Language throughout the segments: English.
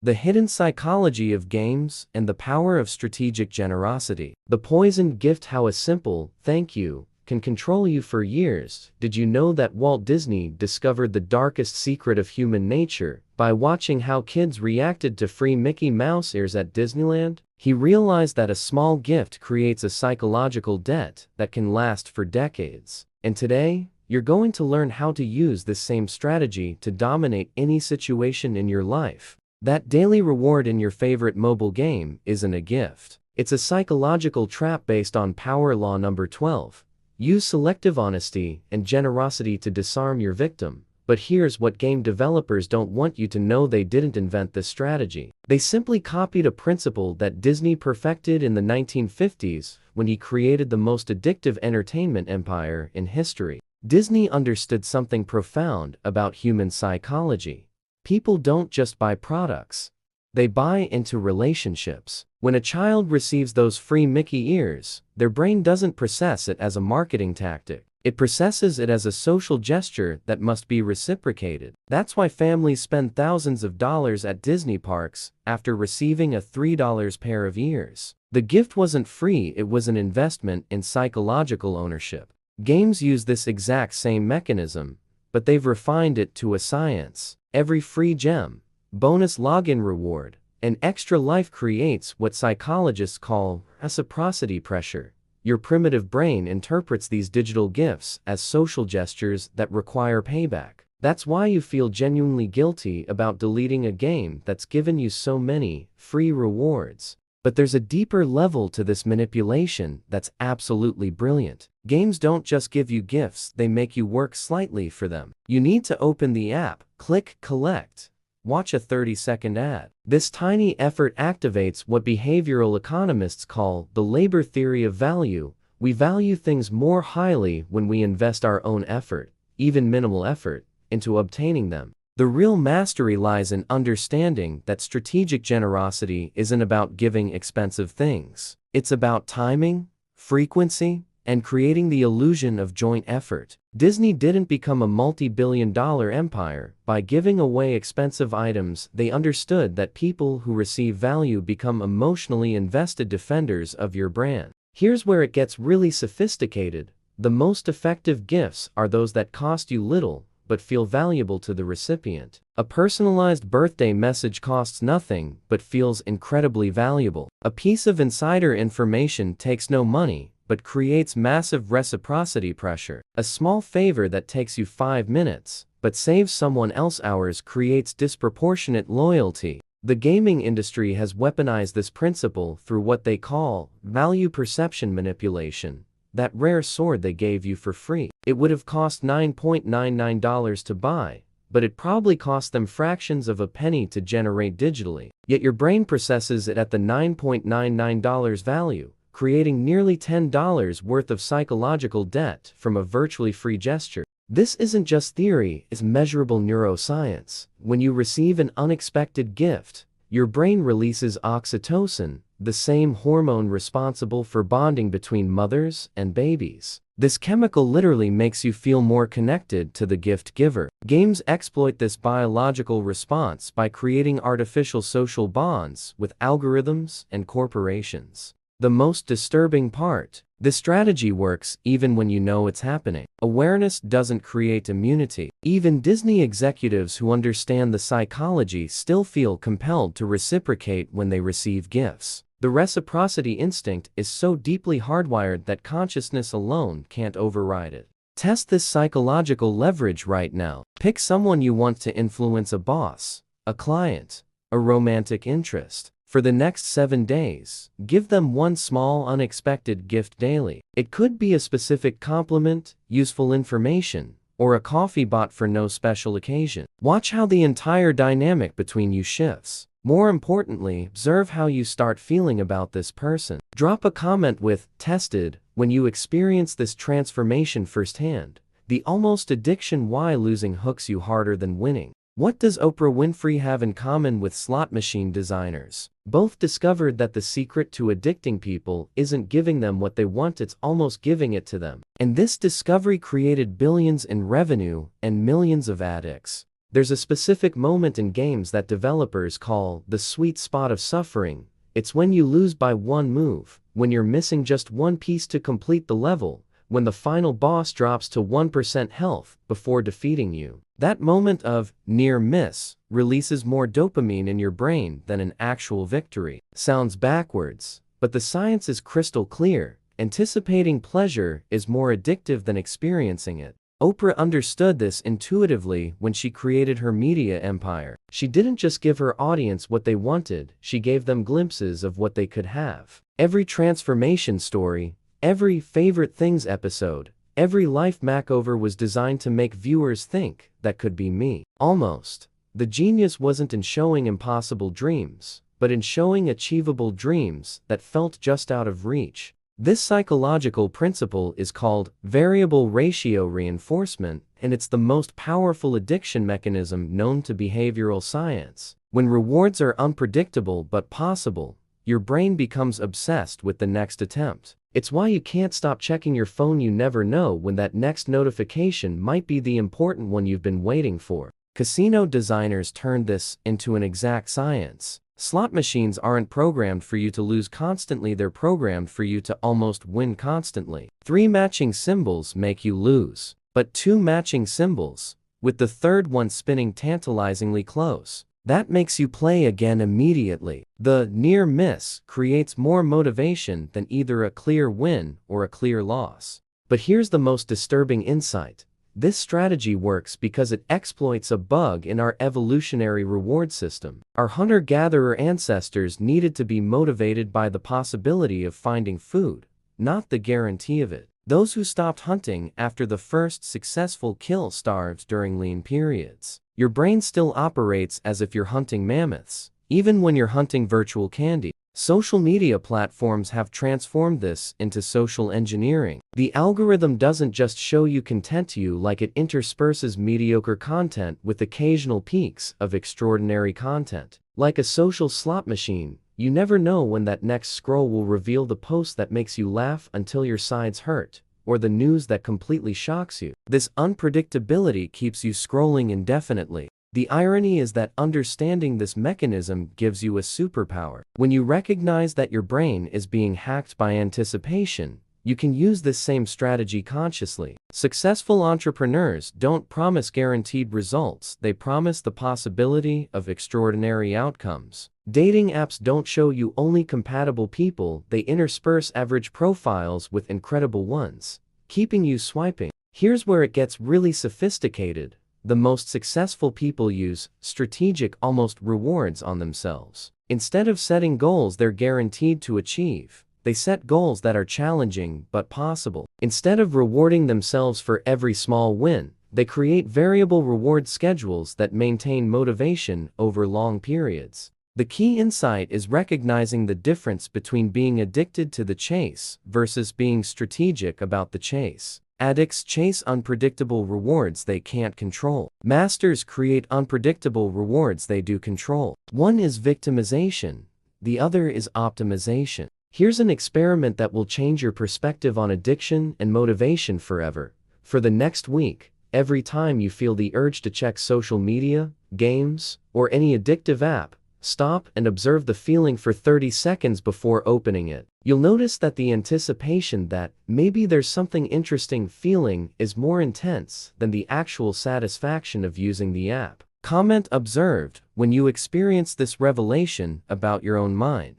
The hidden psychology of games and the power of strategic generosity. The poisoned gift. How a simple thank you can control you for years. Did you know that Walt Disney discovered the darkest secret of human nature by watching how kids reacted to free Mickey Mouse ears at Disneyland? He realized that a small gift creates a psychological debt that can last for decades. And today, you're going to learn how to use this same strategy to dominate any situation in your life. That daily reward in your favorite mobile game isn't a gift. It's a psychological trap based on power law number 12. Use selective honesty and generosity to disarm your victim. But here's what game developers don't want you to know: they didn't invent this strategy. They simply copied a principle that Disney perfected in the 1950s when he created the most addictive entertainment empire in history. Disney understood something profound about human psychology. People don't just buy products. They buy into relationships. When a child receives those free Mickey ears, their brain doesn't process it as a marketing tactic. It processes it as a social gesture that must be reciprocated. That's why families spend thousands of dollars at Disney parks after receiving a $3 pair of ears. The gift wasn't free, it was an investment in psychological ownership. Games use this exact same mechanism, but they've refined it to a science. Every free gem, bonus login reward, and extra life creates what psychologists call reciprocity pressure. Your primitive brain interprets these digital gifts as social gestures that require payback. That's why you feel genuinely guilty about deleting a game that's given you so many free rewards. But there's a deeper level to this manipulation that's absolutely brilliant. Games don't just give you gifts, they make you work slightly for them. You need to open the app, click collect, watch a 30-second ad. This tiny effort activates what behavioral economists call the labor theory of value. We value things more highly when we invest our own effort, even minimal effort, into obtaining them. The real mastery lies in understanding that strategic generosity isn't about giving expensive things. It's about timing, frequency, and creating the illusion of joint effort. Disney didn't become a multi-billion-dollar empire by giving away expensive items. They understood that people who receive value become emotionally invested defenders of your brand. Here's where it gets really sophisticated. The most effective gifts are those that cost you little but feel valuable to the recipient. A personalized birthday message costs nothing but feels incredibly valuable. A piece of insider information takes no money but creates massive reciprocity pressure. A small favor that takes you 5 minutes but saves someone else hours creates disproportionate loyalty. The gaming industry has weaponized this principle through what they call value perception manipulation. That rare sword they gave you for free. It would have cost $9.99 to buy, but it probably cost them fractions of a penny to generate digitally. Yet your brain processes it at the $9.99 value, creating nearly $10 worth of psychological debt from a virtually free gesture. This isn't just theory, it's measurable neuroscience. When you receive an unexpected gift, your brain releases oxytocin, the same hormone responsible for bonding between mothers and babies. This chemical literally makes you feel more connected to the gift giver. Games exploit this biological response by creating artificial social bonds with algorithms and corporations. The most disturbing part: this strategy works even when you know it's happening. Awareness doesn't create immunity. Even Disney executives who understand the psychology still feel compelled to reciprocate when they receive gifts. The reciprocity instinct is so deeply hardwired that consciousness alone can't override it. Test this psychological leverage right now. Pick someone you want to influence: a boss, a client, a romantic interest. For the next 7 days, give them one small unexpected gift daily. It could be a specific compliment, useful information, or a coffee bought for no special occasion. Watch how the entire dynamic between you shifts. More importantly, observe how you start feeling about this person. Drop a comment with "tested" when you experience this transformation firsthand. The almost addiction: why losing hooks you harder than winning. What does Oprah Winfrey have in common with slot machine designers? Both discovered that the secret to addicting people isn't giving them what they want, it's almost giving it to them. And this discovery created billions in revenue and millions of addicts. There's a specific moment in games that developers call the sweet spot of suffering. It's when you lose by one move, when you're missing just one piece to complete the level, when the final boss drops to 1% health before defeating you. That moment of near miss releases more dopamine in your brain than an actual victory. Sounds backwards, but the science is crystal clear. Anticipating pleasure is more addictive than experiencing it. Oprah understood this intuitively when she created her media empire. She didn't just give her audience what they wanted, she gave them glimpses of what they could have. Every transformation story, every favorite things episode, every life makeover was designed to make viewers think, that could be me. Almost. The genius wasn't in showing impossible dreams, but in showing achievable dreams that felt just out of reach. This psychological principle is called variable ratio reinforcement, and it's the most powerful addiction mechanism known to behavioral science. When rewards are unpredictable but possible, your brain becomes obsessed with the next attempt. It's why you can't stop checking your phone. You never know when that next notification might be the important one you've been waiting for. Casino designers turned this into an exact science. Slot machines aren't programmed for you to lose constantly, they're programmed for you to almost win constantly. 3 matching symbols make you lose, but 2 matching symbols, with the third one spinning tantalizingly close, that makes you play again immediately. The near miss creates more motivation than either a clear win or a clear loss. But here's the most disturbing insight. This strategy works because it exploits a bug in our evolutionary reward system. Our hunter-gatherer ancestors needed to be motivated by the possibility of finding food, not the guarantee of it. Those who stopped hunting after the first successful kill starved during lean periods. Your brain still operates as if you're hunting mammoths, even when you're hunting virtual candy. Social media platforms have transformed this into social engineering. The algorithm doesn't just show you content you like, it intersperses mediocre content with occasional peaks of extraordinary content. Like a social slot machine, you never know when that next scroll will reveal the post that makes you laugh until your sides hurt, or the news that completely shocks you. This unpredictability keeps you scrolling indefinitely. The irony is that understanding this mechanism gives you a superpower. When you recognize that your brain is being hacked by anticipation, you can use this same strategy consciously. Successful entrepreneurs don't promise guaranteed results, they promise the possibility of extraordinary outcomes. Dating apps don't show you only compatible people, they intersperse average profiles with incredible ones, keeping you swiping. Here's where it gets really sophisticated. The most successful people use strategic almost rewards on themselves. Instead of setting goals they're guaranteed to achieve, they set goals that are challenging but possible. Instead of rewarding themselves for every small win, they create variable reward schedules that maintain motivation over long periods. The key insight is recognizing the difference between being addicted to the chase versus being strategic about the chase. Addicts chase unpredictable rewards they can't control. Masters create unpredictable rewards they do control. One is victimization, the other is optimization. Here's an experiment that will change your perspective on addiction and motivation forever. For the next week, every time you feel the urge to check social media, games, or any addictive app, stop and observe the feeling for 30 seconds before opening it. You'll notice that the anticipation that maybe there's something interesting feeling is more intense than the actual satisfaction of using the app. Comment observed when you experience this revelation about your own mind.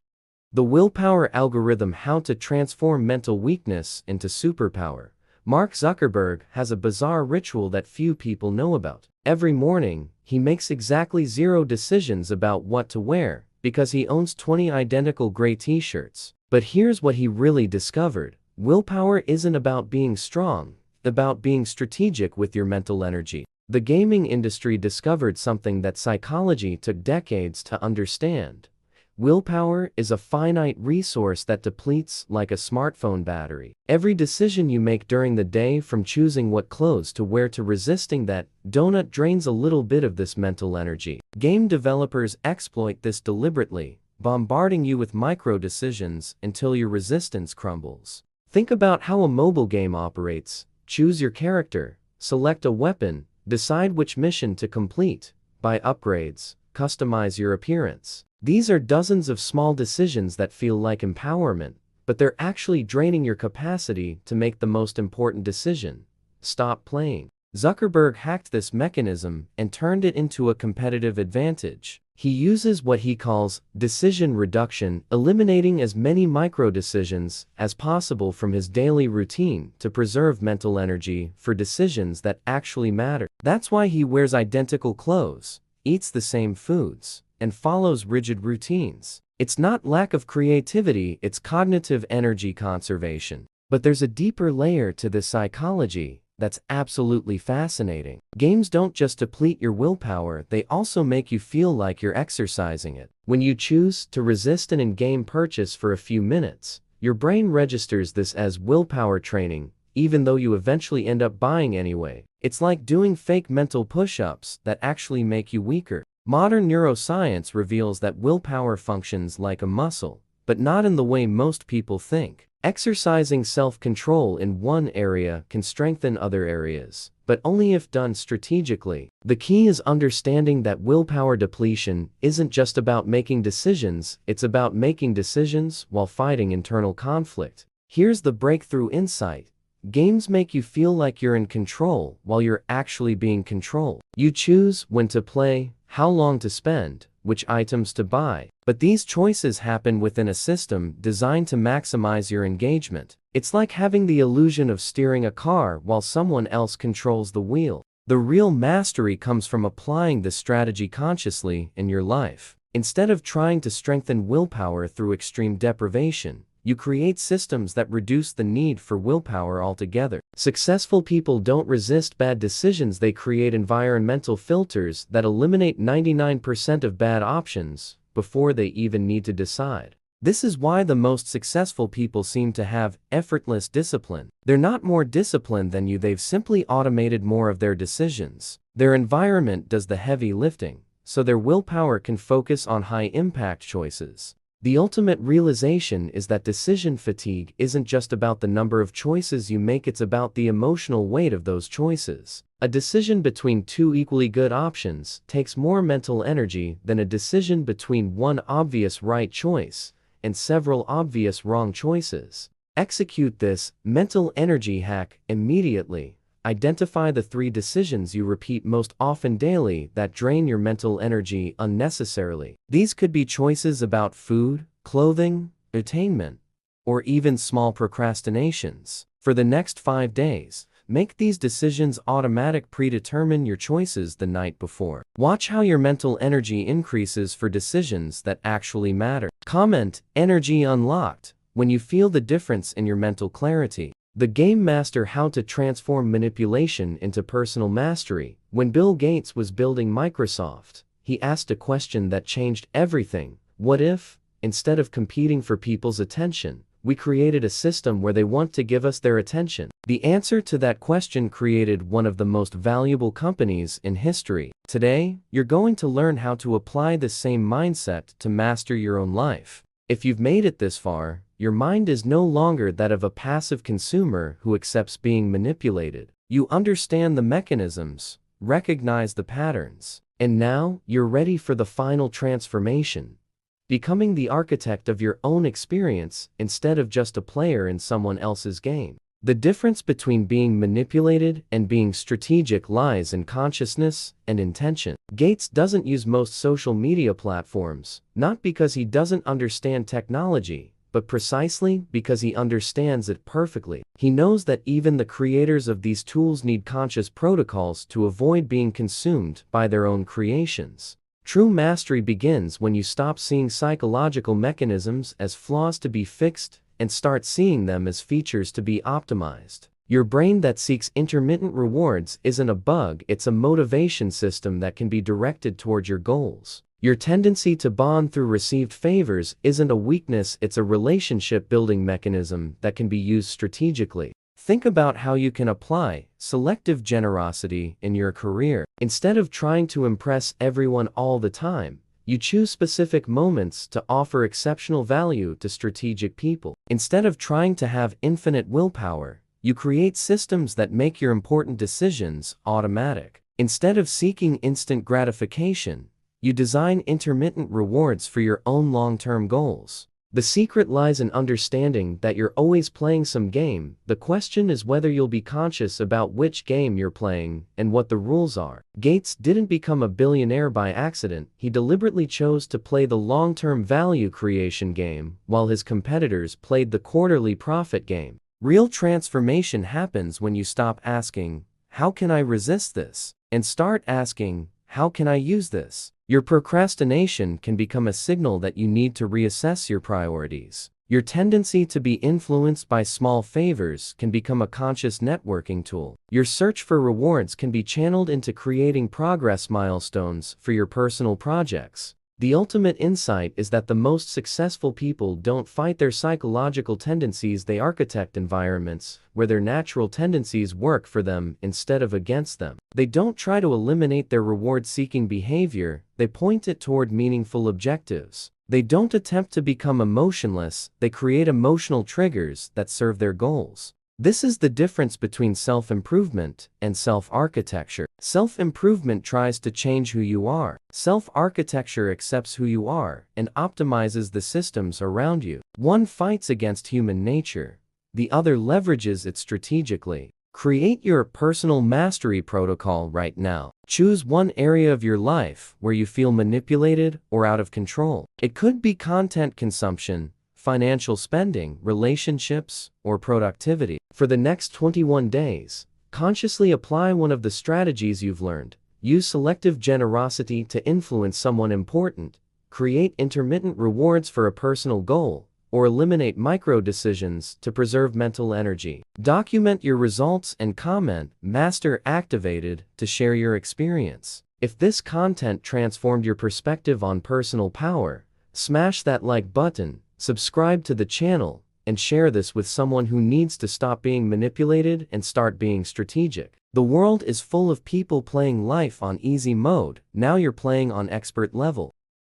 The Willpower Algorithm: How to Transform Mental Weakness into Superpower. Mark Zuckerberg has a bizarre ritual that few people know about. Every morning, he makes exactly 0 decisions about what to wear, because he owns 20 identical gray t-shirts. But here's what he really discovered. Willpower isn't about being strong, it's about being strategic with your mental energy. The gaming industry discovered something that psychology took decades to understand. Willpower is a finite resource that depletes like a smartphone battery. Every decision you make during the day, from choosing what clothes to wear to resisting that donut, drains a little bit of this mental energy. Game developers exploit this deliberately, bombarding you with micro decisions until your resistance crumbles. Think about how a mobile game operates. Choose your character, select a weapon, Decide which mission to complete, buy upgrades, customize your appearance. These are dozens of small decisions that feel like empowerment, but they're actually draining your capacity to make the most important decision. Stop playing. Zuckerberg hacked this mechanism and turned it into a competitive advantage. He uses what he calls decision reduction, eliminating as many micro-decisions as possible from his daily routine to preserve mental energy for decisions that actually matter. That's why he wears identical clothes, eats the same foods, and follows rigid routines. It's not lack of creativity, it's cognitive energy conservation. But there's a deeper layer to this psychology that's absolutely fascinating. Games don't just deplete your willpower, they also make you feel like you're exercising it. When you choose to resist an in-game purchase for a few minutes, your brain registers this as willpower training, even though you eventually end up buying anyway. It's like doing fake mental push-ups that actually make you weaker. Modern neuroscience reveals that willpower functions like a muscle, but not in the way most people think. Exercising self-control in one area can strengthen other areas, but only if done strategically. The key is understanding that willpower depletion isn't just about making decisions, it's about making decisions while fighting internal conflict. Here's the breakthrough insight. Games make you feel like you're in control while you're actually being controlled. You choose when to play, how long to spend, which items to buy. But these choices happen within a system designed to maximize your engagement. It's like having the illusion of steering a car while someone else controls the wheel. The real mastery comes from applying this strategy consciously in your life. Instead of trying to strengthen willpower through extreme deprivation, you create systems that reduce the need for willpower altogether. Successful people don't resist bad decisions, they create environmental filters that eliminate 99% of bad options before they even need to decide. This is why the most successful people seem to have effortless discipline. They're not more disciplined than you, they've simply automated more of their decisions. Their environment does the heavy lifting, so their willpower can focus on high-impact choices. The ultimate realization is that decision fatigue isn't just about the number of choices you make, it's about the emotional weight of those choices. A decision between two equally good options takes more mental energy than a decision between one obvious right choice and several obvious wrong choices. Execute this mental energy hack immediately. Identify the 3 decisions you repeat most often daily that drain your mental energy unnecessarily. These could be choices about food, clothing, entertainment, or even small procrastinations. For the next 5 days, make these decisions automatic. Predetermine your choices the night before. Watch how your mental energy increases for decisions that actually matter. Comment, energy unlocked, when you feel the difference in your mental clarity. The Game Master: How to Transform Manipulation into Personal Mastery. When Bill Gates was building Microsoft, he asked a question that changed everything. What if, instead of competing for people's attention, we created a system where they want to give us their attention? The answer to that question created one of the most valuable companies in history. Today, you're going to learn how to apply the same mindset to master your own life. If you've made it this far, your mind is no longer that of a passive consumer who accepts being manipulated. You understand the mechanisms, recognize the patterns, and now you're ready for the final transformation. Becoming the architect of your own experience instead of just a player in someone else's game. The difference between being manipulated and being strategic lies in consciousness and intention. Gates doesn't use most social media platforms, not because he doesn't understand technology, but precisely because he understands it perfectly. He knows that even the creators of these tools need conscious protocols to avoid being consumed by their own creations. True mastery begins when you stop seeing psychological mechanisms as flaws to be fixed and start seeing them as features to be optimized. Your brain that seeks intermittent rewards isn't a bug, it's a motivation system that can be directed toward your goals. Your tendency to bond through received favors isn't a weakness, it's a relationship-building mechanism that can be used strategically. Think about how you can apply selective generosity in your career. Instead of trying to impress everyone all the time, you choose specific moments to offer exceptional value to strategic people. Instead of trying to have infinite willpower, you create systems that make your important decisions automatic. Instead of seeking instant gratification, you design intermittent rewards for your own long-term goals. The secret lies in understanding that you're always playing some game. The question is whether you'll be conscious about which game you're playing and what the rules are. Gates didn't become a billionaire by accident. He deliberately chose to play the long-term value creation game, while his competitors played the quarterly profit game. Real transformation happens when you stop asking, "How can I resist this?" and start asking, "How can I use this?" Your procrastination can become a signal that you need to reassess your priorities. Your tendency to be influenced by small favors can become a conscious networking tool. Your search for rewards can be channeled into creating progress milestones for your personal projects. The ultimate insight is that the most successful people don't fight their psychological tendencies, they architect environments where their natural tendencies work for them instead of against them. They don't try to eliminate their reward-seeking behavior, they point it toward meaningful objectives. They don't attempt to become emotionless, they create emotional triggers that serve their goals. This is the difference between self-improvement and self-architecture. Self-improvement tries to change who you are. Self-architecture accepts who you are and optimizes the systems around you. One fights against human nature, the other leverages it strategically. Create your personal mastery protocol right now. Choose one area of your life where you feel manipulated or out of control. It could be content consumption, financial spending, relationships, or productivity. For the next 21 days, consciously apply one of the strategies you've learned. Use selective generosity to influence someone important, create intermittent rewards for a personal goal, or eliminate micro-decisions to preserve mental energy. Document your results and comment, Master Activated, to share your experience. If this content transformed your perspective on personal power, smash that like button, subscribe to the channel, and share this with someone who needs to stop being manipulated and start being strategic. The world is full of people playing life on easy mode. Now you're playing on expert level.